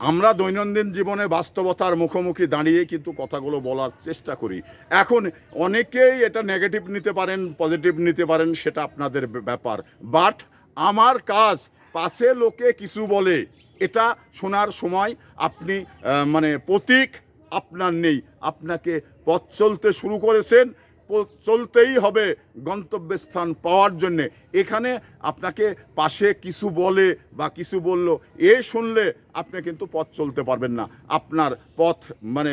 আমরা দৈনন্দিন জীবনে বাস্তবতার মুখোমুখি দাঁড়িয়ে কিন্তু কথাগুলো বলার চেষ্টা করি। এখন অনেকেই এটা নেগেটিভ নিতে পারেন, পজিটিভ নিতে পারেন, সেটা আপনাদের ব্যাপার। বাট আমার কাজ পাশে লোকে কিছু বলে এটা শোনার সময় আপনি মানে প্রতীক আপনার নেই। আপনাকে পথ চলতে শুরু করেছেন, চলতেই হবে গন্তব্যস্থান পাওয়ার জন্যে। এখানে আপনাকে পাশে কিছু বলে বা কিছু বলল এ শুনলে আপনি কিন্তু পথ চলতে পারবেন না, আপনার পথ মানে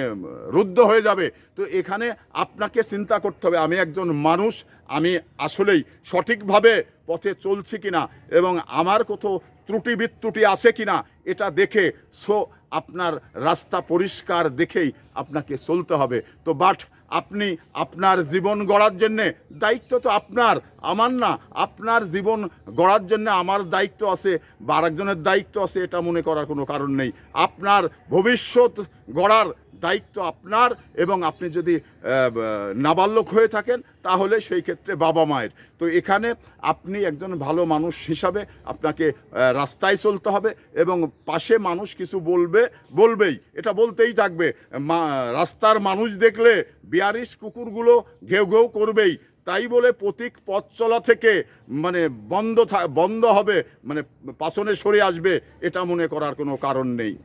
রুদ্ধ হয়ে যাবে। তো এখানে আপনাকে চিন্তা করতে হবে আমি একজন মানুষ, আমি আসলেই সঠিকভাবে পথে চলছি কিনা এবং আমার কোথাও ত্রুটি বিত্রুটি আছে কিনা এটা দেখে আপনার রাস্তা পরিষ্কার দেখেই আপনাকে চলতে হবে। তো বাট আপনি আপনার জীবন গড়ার জন্যে দায়িত্ব তো আপনার, আমার না। আপনার জীবন গড়ার জন্য আমার দায়িত্ব আছে বা আরেকজনের দায়িত্ব আছে এটা মনে করার কোনো কারণ নেই। আপনার ভবিষ্যৎ গড়ার দায়িত্ব আপনার, এবং আপনি যদি নাবালক হয়ে থাকেন তাহলে সেই ক্ষেত্রে বাবা মায়ের। তো এখানে আপনি একজন ভালো মানুষ হিসাবে আপনাকে রাস্তায় চলতে হবে এবং পাশে মানুষ কিছু বলবেই, এটা বলতেই থাকবে। রাস্তার মানুষ দেখলে বিয়ারিশ কুকুরগুলো ঘেউ ঘেউ করবেই। তাই বলে প্রতীক পথ চলা থেকে মানে বন্ধ হবে, মানে পাছনে সরে আসবে, এটা মনে করার কোনো কারণ নেই।